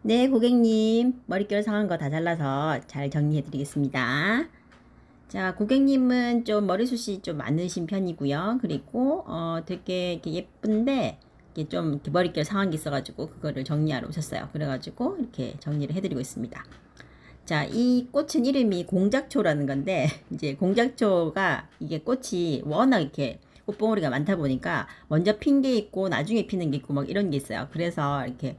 네, 고객님. 머릿결 상한 거 다 잘라서 잘 정리해 드리겠습니다. 자, 고객님은 좀 머리숱이 좀 많으신 편이고요. 그리고 되게 이렇게 예쁜데 이게 좀 이렇게 머릿결 상한 게 있어가지고 그거를 정리하러 오셨어요. 그래가지고 이렇게 정리를 해드리고 있습니다. 자, 이 꽃은 이름이 공작초라는 건데 이제 공작초가 이게 꽃이 워낙 이렇게 꽃봉오리가 많다 보니까 먼저 핀 게 있고 나중에 피는 게 있고 막 이런 게 있어요. 그래서 이렇게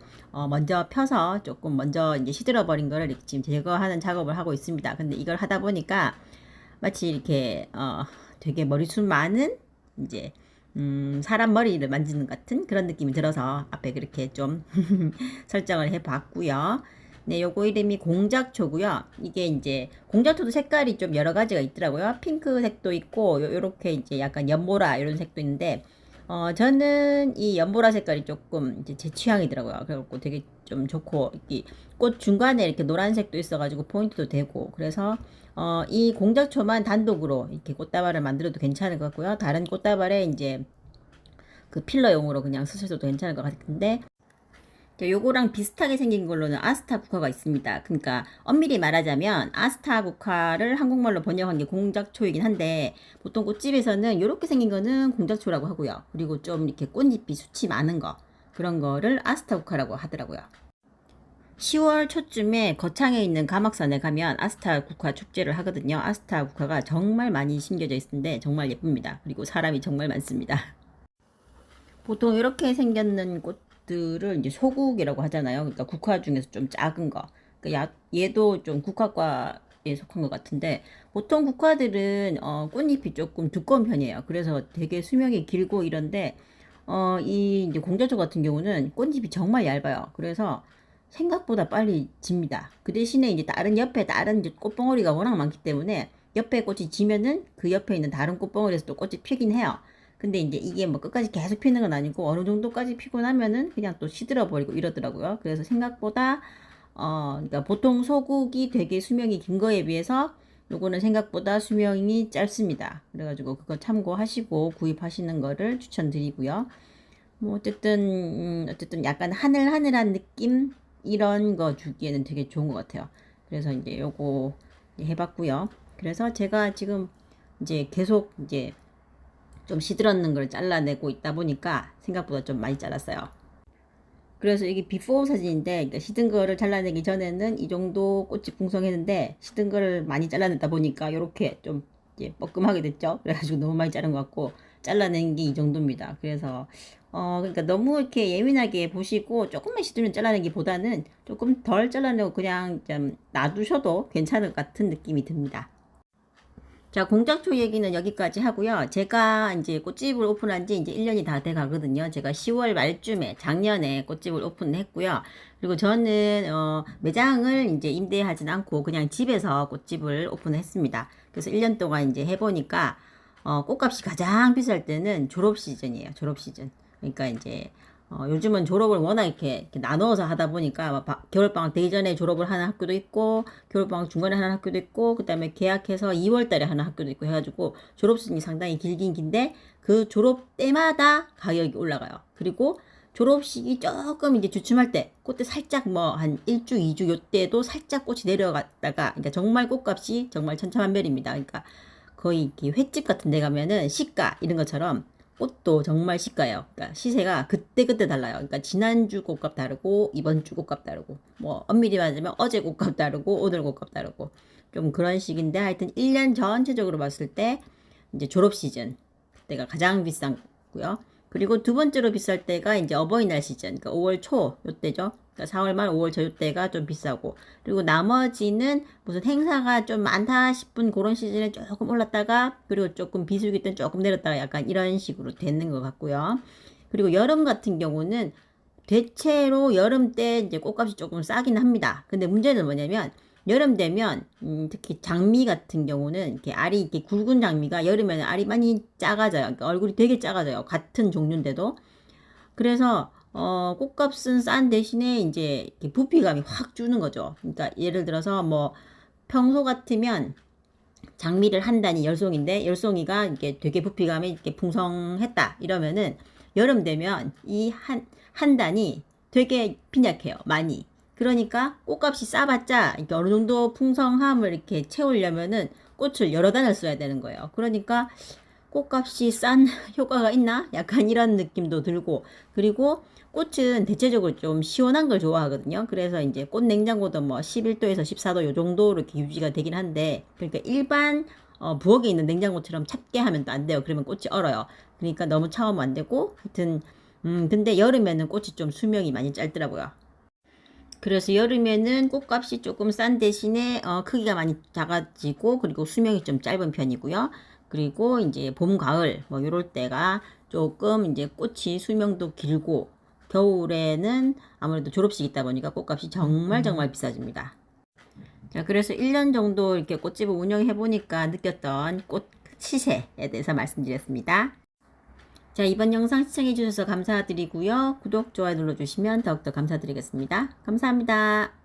먼저 펴서 조금 먼저 이제 시들어 버린 거를 이렇게 지금 제거하는 작업을 하고 있습니다. 근데 이걸 하다 보니까 마치 이렇게 되게 머리숱 많은 이제 사람 머리를 만지는 같은 그런 느낌이 들어서 앞에 그렇게 좀 설정을 해 봤고요. 네, 요거 이름이 공작초고요. 이게 이제 공작초도 색깔이 좀 여러 가지가 있더라고요. 핑크색도 있고 요렇게 이제 약간 연보라 이런 색도 있는데 저는 이 연보라 색깔이 조금 이제 제 취향이더라고요. 그래갖고 되게 좀 좋고 꽃 중간에 이렇게 노란색도 있어가지고 포인트도 되고 그래서 이 공작초만 단독으로 이렇게 꽃다발을 만들어도 괜찮을 것 같고요. 다른 꽃다발에 이제 그 필러용으로 그냥 쓰셔도 괜찮을 것 같은데 요거랑 비슷하게 생긴 걸로는 아스타 국화가 있습니다. 그러니까 엄밀히 말하자면 아스타 국화를 한국말로 번역한 게 공작초이긴 한데 보통 꽃집에서는 이렇게 생긴 거는 공작초라고 하고요. 그리고 좀 이렇게 꽃잎이 숱이 많은 거 그런 거를 아스타 국화라고 하더라고요. 10월 초쯤에 거창에 있는 가막산에 가면 아스타 국화 축제를 하거든요. 아스타 국화가 정말 많이 심겨져 있는데 정말 예쁩니다. 그리고 사람이 정말 많습니다. 보통 이렇게 생겼는 꽃들을 이제 소국이라고 하잖아요. 그러니까 국화 중에서 좀 작은 거. 그러니까 얘도 좀 국화과에 속한 것 같은데 보통 국화들은 꽃잎이 조금 두꺼운 편이에요. 그래서 되게 수명이 길고 이런데 이 이제 공자초 같은 경우는 꽃잎이 정말 얇아요. 그래서 생각보다 빨리 집니다. 그 대신에 이제 다른 옆에 다른 이제 꽃봉오리가 워낙 많기 때문에 옆에 꽃이 지면은 그 옆에 있는 다른 꽃봉오리에서 또 꽃이 피긴 해요. 근데 이제 이게 뭐 끝까지 계속 피는 건 아니고 어느 정도까지 피고 나면은 그냥 또 시들어 버리고 이러더라고요. 그래서 생각보다 그러니까 보통 소국이 되게 수명이 긴 거에 비해서 요거는 생각보다 수명이 짧습니다. 그래가지고 그거 참고하시고 구입하시는 거를 추천드리고요. 뭐 어쨌든 약간 하늘하늘한 느낌 이런 거 주기에는 되게 좋은 것 같아요. 그래서 이제 요거 해봤고요. 그래서 제가 지금 이제 계속 이제 좀 시들었는 걸 잘라내고 있다 보니까 생각보다 좀 많이 잘랐어요. 그래서 이게 비포 사진인데 그러니까 시든 거를 잘라내기 전에는 이 정도 꽃이 풍성했는데 시든 거를 많이 잘라냈다 보니까 이렇게 좀 이제 뻐끔하게 됐죠. 그래가지고 너무 많이 자른 것 같고 잘라낸 게 이 정도입니다. 그래서 그러니까 너무 이렇게 예민하게 보시고 조금만 시들면 잘라내기보다는 조금 덜 잘라내고 그냥 좀 놔두셔도 괜찮을 것 같은 느낌이 듭니다. 자, 공작초 얘기는 여기까지 하고요. 제가 이제 꽃집을 오픈한 지 이제 1년이 다 돼 가거든요. 제가 10월 말쯤에 작년에 꽃집을 오픈했고요. 그리고 저는 매장을 이제 임대하진 않고 그냥 집에서 꽃집을 오픈했습니다. 그래서 1년 동안 이제 해보니까 꽃값이 가장 비쌀 때는 졸업 시즌이에요. 졸업 시즌. 그러니까 이제 요즘은 졸업을 워낙 이렇게 나눠서 하다 보니까 겨울방학 되기 전에 졸업을 하는 학교도 있고 겨울방학 중간에 하는 학교도 있고 그 다음에 개학해서 2월 달에 하는 학교도 있고 해가지고 졸업 시즌이 상당히 길긴 긴데 그 졸업 때마다 가격이 올라가요. 그리고 졸업식이 조금 이제 주춤할 때 그때 살짝 뭐 한 1주 2주 요때도 살짝 꽃이 내려갔다가 그러니까 정말 꽃값이 정말 천차만별입니다. 그러니까 거의 이렇게 횟집 같은 데 가면은 시가 이런 것처럼 꽃도 정말 시가예요. 그러니까 시세가 그때그때 달라요. 그러니까 지난주 꽃값 다르고 이번 주 꽃값 다르고 뭐 엄밀히 말하자면 어제 꽃값 다르고 오늘 꽃값 다르고 좀 그런 식인데 하여튼 1년 전체적으로 봤을 때 이제 졸업 시즌 그때가 가장 비싼고요. 그리고 두 번째로 비쌀 때가 이제 어버이날 시즌, 그러니까 5월 초 요때죠. 그러니까 4월 말 5월 저 요때가 좀 비싸고 그리고 나머지는 무슨 행사가 좀 많다 싶은 그런 시즌에 조금 올랐다가 그리고 조금 비수기 때 조금 내렸다가 약간 이런 식으로 되는 것 같고요. 그리고 여름 같은 경우는 대체로 여름 때 이제 꽃값이 조금 싸긴 합니다. 근데 문제는 뭐냐면 여름 되면 특히 장미 같은 경우는 이렇게 알이 이렇게 굵은 장미가 여름에는 알이 많이 작아져요. 그러니까 얼굴이 되게 작아져요. 같은 종류인데도. 그래서 꽃값은 싼 대신에 이제 이렇게 부피감이 확 주는 거죠. 그러니까 예를 들어서 뭐 평소 같으면 장미를 한 단이 10송인데 10송이가 이렇게 되게 부피감이 이렇게 풍성했다 이러면은 여름 되면 이 한 단이 되게 빈약해요. 많이. 그러니까 꽃값이 싸봤자 이렇게 어느 정도 풍성함을 이렇게 채우려면은 꽃을 여러 단을 써야 되는 거예요. 그러니까 꽃값이 싼 효과가 있나? 약간 이런 느낌도 들고, 그리고 꽃은 대체적으로 좀 시원한 걸 좋아하거든요. 그래서 이제 꽃 냉장고도 뭐 11도에서 14도 요 정도 이렇게 유지가 되긴 한데, 그러니까 일반 부엌에 있는 냉장고처럼 찹게 하면 또 안 돼요. 그러면 꽃이 얼어요. 그러니까 너무 차우면 안 되고, 하여튼 근데 여름에는 꽃이 좀 수명이 많이 짧더라고요. 그래서 여름에는 꽃값이 조금 싼 대신에 크기가 많이 작아지고, 그리고 수명이 좀 짧은 편이고요. 그리고 이제 봄, 가을 뭐 요럴 때가 조금 이제 꽃이 수명도 길고, 겨울에는 아무래도 졸업식 있다 보니까 꽃값이 정말 정말 비싸집니다. 자, 그래서 1년 정도 이렇게 꽃집을 운영해 보니까 느꼈던 꽃 시세에 대해서 말씀드렸습니다. 자, 이번 영상 시청해 주셔서 감사드리고요. 구독, 좋아요 눌러주시면 더욱더 감사드리겠습니다. 감사합니다.